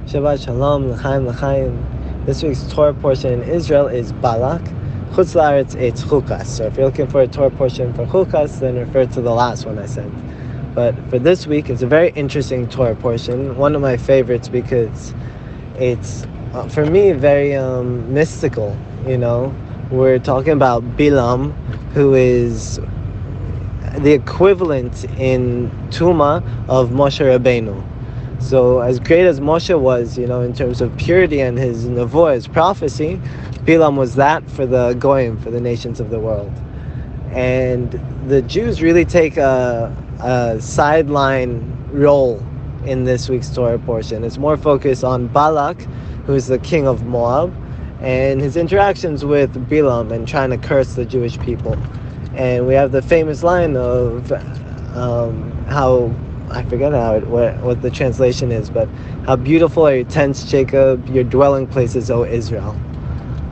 Shabbat Shalom, L'chaim, L'chaim. This week's Torah portion in Israel is Balak. Chutz La'aretz, it's Chukas. So if you're looking for a Torah portion for Chukas, then refer to the last one I sent. But for this week, it's a very interesting Torah portion. One of my favorites because it's, for me, very mystical, We're talking about Bilaam, who is the equivalent in Tuma of Moshe Rabbeinu. So as great as Moshe was, in terms of purity and his nevuah, his prophecy, Bilaam was that for the goyim, for the nations of the world. And the Jews really take a sideline role in this week's Torah portion. It's more focused on Balak, who is the king of Moab, and his interactions with Bilaam and trying to curse the Jewish people. And we have the famous line of how, I forget what the translation is, but how beautiful are your tents, Jacob, your dwelling places, O Israel.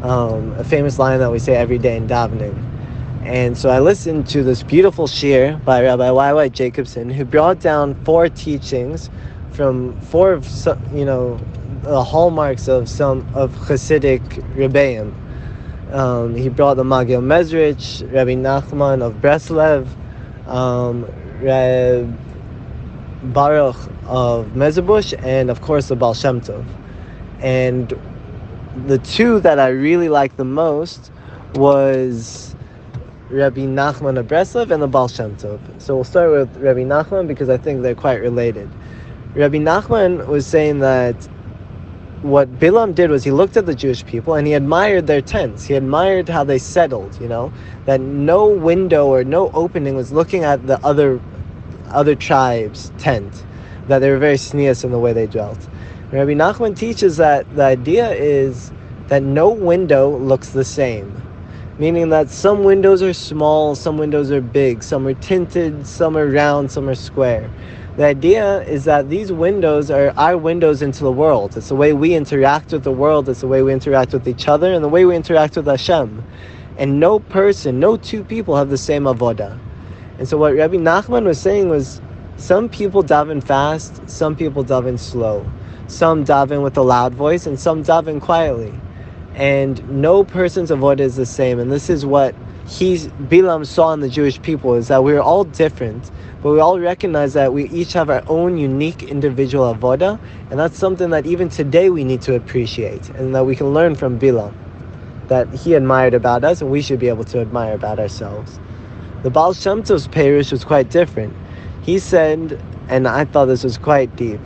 A famous line that we say every day in davening. And so I listened to this beautiful shir by Rabbi Y.Y. Jacobson, who brought down 4 teachings from 4 of the hallmarks of Hasidic Rebbeim. He brought the Magil Mezrich, Rabbi Nachman of Breslev, Reb Baruch of Mezebush, and of course the Baal Shem Tov. And the 2 that I really liked the most was Rabbi Nachman of Breslev and the Baal Shem Tov. So we'll start with Rabbi Nachman because I think they're quite related. Rabbi Nachman was saying that what Bilaam did was he looked at the Jewish people and he admired their tents. He admired how they settled, that no window or no opening was looking at the other tribes' tent, that they were very sneous in the way they dwelt. Rabbi Nachman teaches that the idea is that no window looks the same, meaning that some windows are small, some windows are big, some are tinted, some are round, some are square. The idea is that these windows are our windows into the world. It's the way we interact with the world, it's the way we interact with each other, and the way we interact with Hashem. And no 2 people have the same avodah. And so what Rabbi Nachman was saying was, some people daven fast, some people daven slow. Some daven with a loud voice, and some daven quietly. And no person's avodah is the same. And this is what Bilaam saw in the Jewish people, is that we're all different, but we all recognize that we each have our own unique individual avodah, and that's something that even today we need to appreciate, and that we can learn from Bilaam, that he admired about us, and we should be able to admire about ourselves. The Baal Shem Tov's Perush was quite different. He said, and I thought this was quite deep,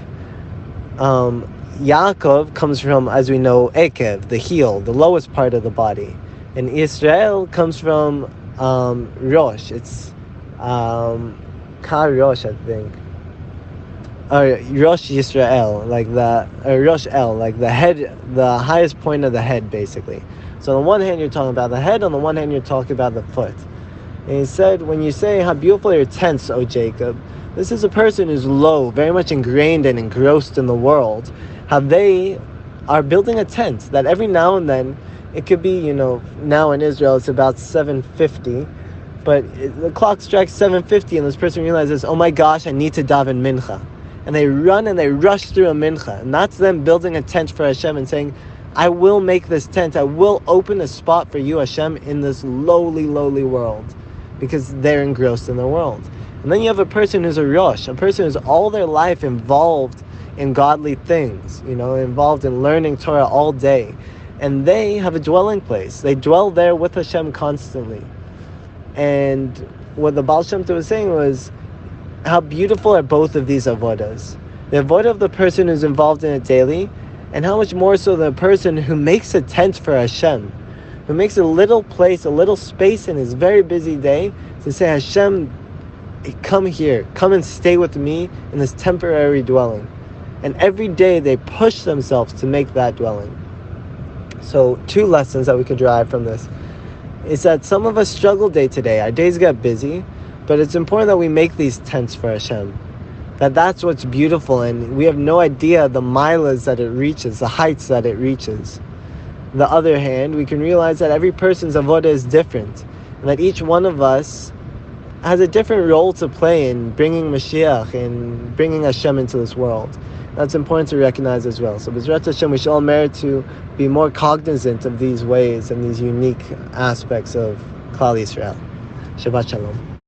Yaakov comes from, as we know, Ekev, the heel, the lowest part of the body. And Israel comes from Rosh. It's Kar Rosh, I think. Or Rosh Yisrael, Rosh El, like the head, the highest point of the head, basically. So on the one hand, you're talking about the head, on the one hand, you're talking about the foot. And he said, when you say, how beautiful are your tents, O Jacob, this is a person who's low, very much ingrained and engrossed in the world, how they are building a tent, that every now and then, it could be, now in Israel, it's about 7:50, but the clock strikes 7:50 and this person realizes, oh my gosh, I need to daven mincha. And they run and they rush through a mincha. And that's them building a tent for Hashem and saying, I will make this tent, I will open a spot for you, Hashem, in this lowly, lowly world. Because they're engrossed in the world. And then you have a person who's a Rosh, a person who's all their life involved in godly things, involved in learning Torah all day. And they have a dwelling place. They dwell there with Hashem constantly. And what the Baal Shem Tov was saying was, how beautiful are both of these avodas. The avodah of the person who's involved in it daily, and how much more so the person who makes a tent for Hashem, who makes a little place, a little space in his very busy day to say, Hashem, come here, come and stay with me in this temporary dwelling. And every day they push themselves to make that dwelling. So 2 lessons that we could derive from this is that some of us struggle day to day. Our days get busy, but it's important that we make these tents for Hashem. That's what's beautiful, and we have no idea the milas that it reaches, the heights that it reaches. On the other hand, we can realize that every person's avodah is different, and that each one of us has a different role to play in bringing Mashiach and bringing Hashem into this world. That's important to recognize as well. So B'ezrat Hashem, we should all merit to be more cognizant of these ways and these unique aspects of Klal Yisrael. Shabbat Shalom.